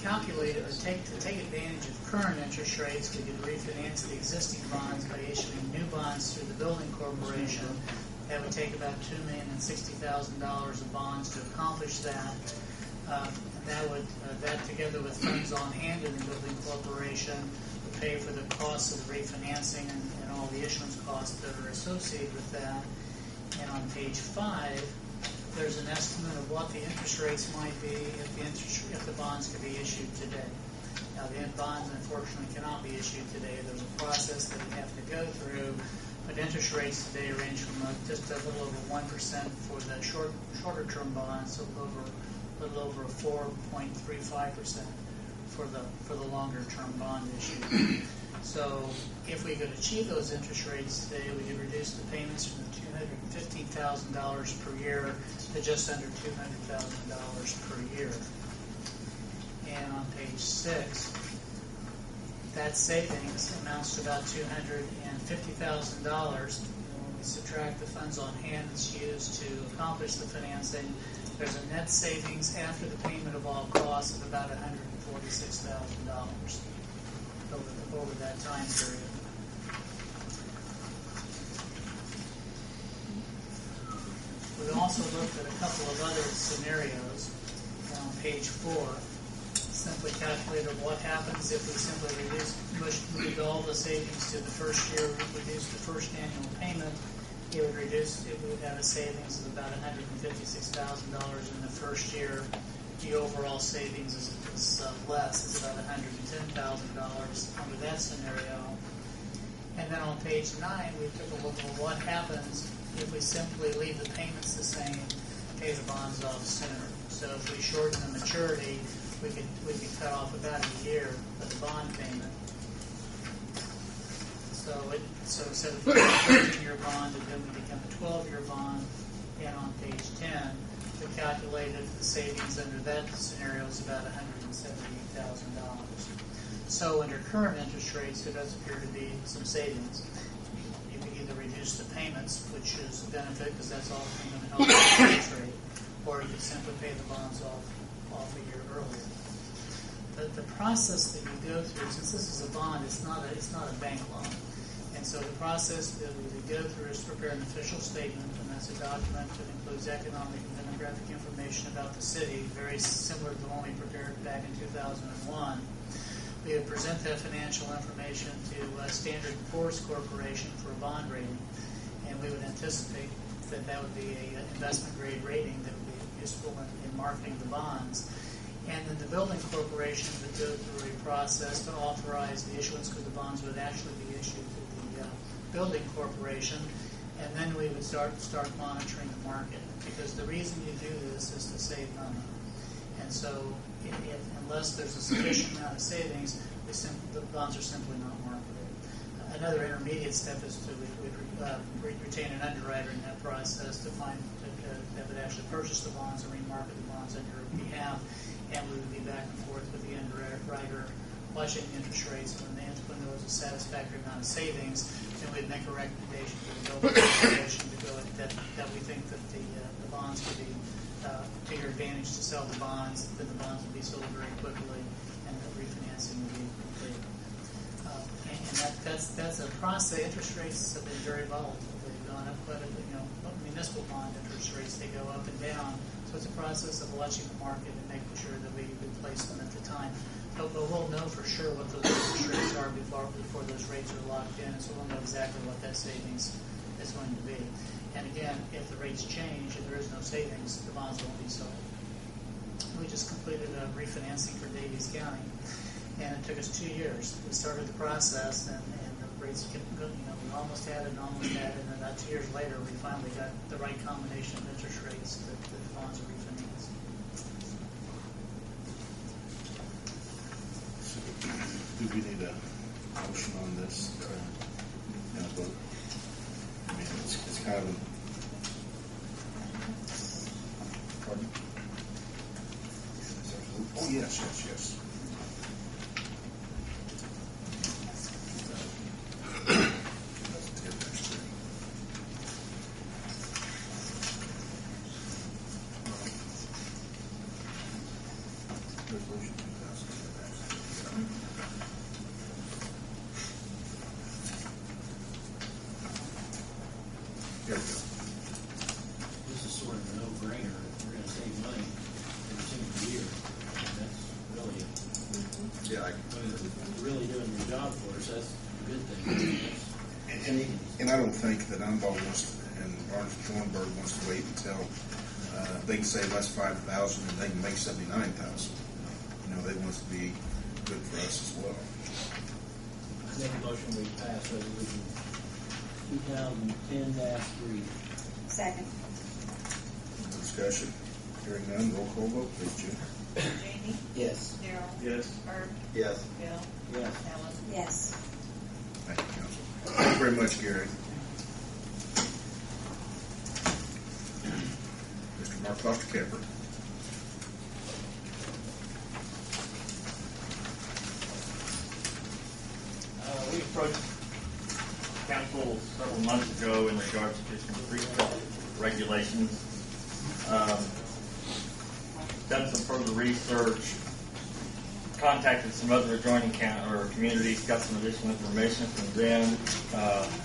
calculate it, to take advantage of current interest rates, we could refinance the existing bonds by issuing new bonds through the building corporation. That would take about $2,060,000 of bonds to accomplish that. That together with funds on hand in the building corporation would pay for the costs of the refinancing and all the issuance costs that are associated with that. And on page 5, there's an estimate of what the interest rates might be if the bonds could be issued today. Now, the bonds, unfortunately, cannot be issued today. There's a process that we have to go through, but interest rates today range from just a little over 1% for the shorter-term bonds, so a little over 4.35% for the longer-term bond issue. So, if we could achieve those interest rates today, we could reduce the payments from $215,000 per year to just under $200,000 per year. And on page 6, that savings amounts to about $250,000. When we subtract the funds on hand that's used to accomplish the financing, there's a net savings after the payment of all costs of about $146,000 over that time period. We also looked at a couple of other scenarios on page 4. Simply calculated what happens if we simply moved all the savings to the first year, reduce the first annual payment. It would have a savings of about $156,000 in the first year. The overall savings is less. It's about $110,000 under that scenario. And then on page 9, we took a look at what happens if we simply leave the payments the same, pay the bonds off sooner. So if we shorten the maturity, we could cut off about a year of the bond payment. So instead of a 13-year bond, it would become a 12-year bond. And on page 10, we calculated the savings under that scenario is about $178,000. So under current interest rates, there does appear to be some savings. You can either reduce the payments, which is a benefit because that's all going to help the interest rate, or you could simply pay the bonds off a year earlier. The process that you go through, since this is a bond, it's not a bank loan. And so the process that we would go through is to prepare an official statement, and that's a document that includes economic and demographic information about the city, very similar to the one we prepared back in 2001. We would present that financial information to Standard & Poor's Corporation for a bond rating, and we would anticipate that would be an investment grade rating that would be useful in marketing the bonds. And then the building corporation would go through a process to authorize the issuance, because the bonds would actually be issued to the building corporation, and then we would start monitoring the market, because the reason you do this is to save money. And so unless there's a sufficient amount of savings, the bonds are simply not marketed. Another intermediate step is to retain an underwriter in that process that would actually purchase the bonds and remarket the bonds on your behalf, and we would be back and forth with the underwriter watching interest rates. When there was a satisfactory amount of savings, then we'd make a recommendation to the building corporation to go that we think that the bonds could be to your advantage to sell the bonds, then the bonds would be sold very quickly, and the refinancing would be complete. And that's a process. Interest rates have been very volatile. They've gone up quite a bit. Municipal bond interest rates, they go up and down. So it's a process of watching the market and making sure that we place them at the time. But we'll know for sure what those interest rates are before those rates are locked in, so we'll know exactly what that savings is going to be. And again, if the rates change and there is no savings, the bonds won't be sold. We just completed a refinancing for Davies County, and it took us 2 years. We started the process, and the rates kept going. We almost had it, and then about 2 years later, we finally got the right combination of interest rates that the bonds are refinanced. Do we need a motion on this? Vote? I mean, it's kind of pardon? Oh, yes. Resolution 2000. really doing your job for us, that's a good thing. And I don't think that Unball wants, and Thornburg wants to wait until they can save us $5,000 and they can make $79,000. You know, they want it to be good for us as well. I make a motion we pass resolution 2010-3. Second. Discussion. Hearing none, roll call vote, please, Jim. Jamie? Yes. Darryl? Yes. Herb? Yes. Bill? Yes. Ellen? Yes. Thank you, Council. Thank you very much, Gary. Mr. Mark Foster-Kemper. We approached council several months ago in regards to some street regulations. Done some further research, contacted some other adjoining communities, got some additional information from them.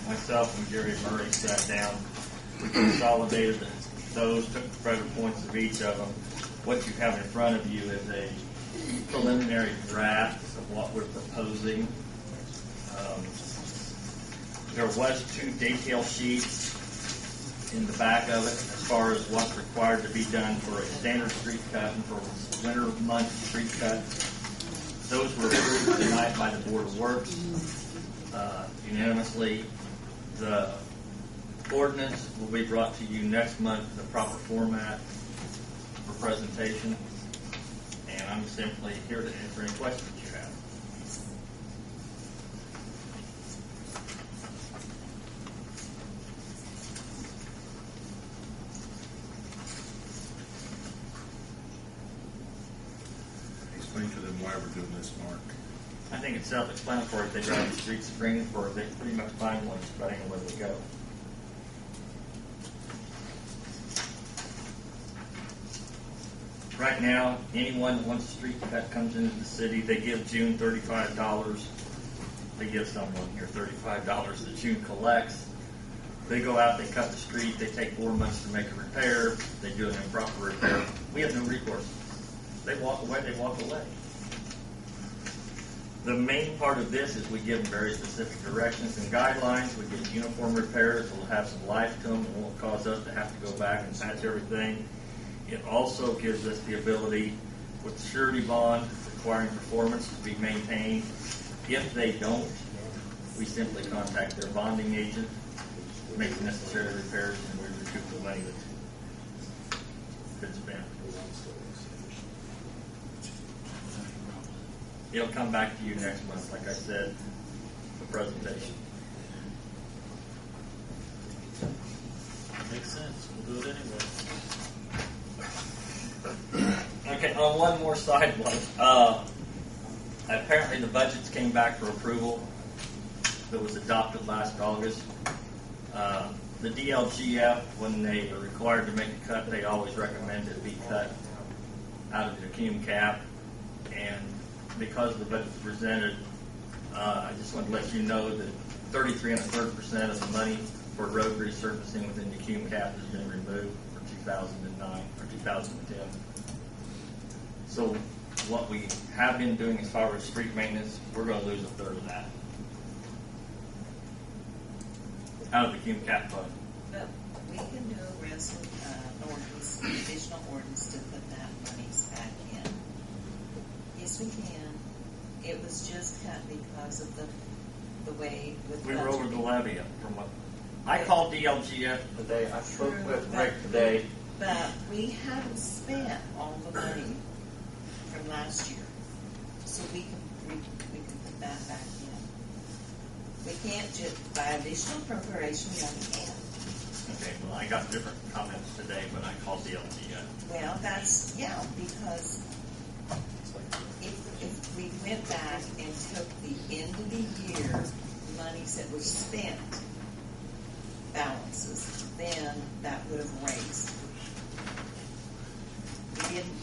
Myself and Gary Murray sat down. We consolidated those, took the better points of each of them. What you have in front of you is a preliminary draft of what we're proposing. There was 2 detail sheets in the back of it as far as what's required to be done for a standard street cut and for a winter month street cut. Those were approved tonight by the Board of Works unanimously. The ordinance will be brought to you next month in the proper format for presentation, and I'm simply here to answer any questions you have. Explain to them why we're doing this, Mark. I think it's self-explanatory. If they drive the streets of Greensburg, they pretty much find one depending on where they go. Right now, anyone that wants a street cut comes into the city, they give June $35. They give someone here $35 that June collects. They go out, they cut the street, they take 4 months to make a repair, they do an improper repair. We have no recourse. They walk away, they walk away. The main part of this is we give them very specific directions and guidelines. We get uniform repairs. We'll have some life to them. It won't cause us to have to go back and patch everything. It also gives us the ability, with the surety bond requiring performance to be maintained. If they don't, we simply contact their bonding agent, make the necessary repairs, and we recoup the money that's been spent. It'll come back to you next month, like I said, the presentation. Makes sense. We'll do it anyway. Okay, on one more side one. Apparently the budgets came back for approval that was adopted last August. The DLGF, when they are required to make a cut, they always recommend it be cut out of the cum cap. And because the budget was presented, I just want to let you know that 33 1/3% of the money for road resurfacing within the cum cap has been removed for 2009 or 2010. So what we have been doing as far as street maintenance, we're going to lose 1/3 of that out of the cum cap fund. But we can do a ordinance, additional ordinance to put that money back in. Yes, we can. It was just cut because of the way with We were over the budgeting. levy from what I called DLGF today. I spoke with Rick today. But we haven't spent all the money from last year, so we can put that back in. We can't just by additional appropriation. We can't. Okay, well, I got different comments today when I called DLGF. Well, that's because if we went back and took the end of the year monies that were spent balances, then that would have raised. We didn't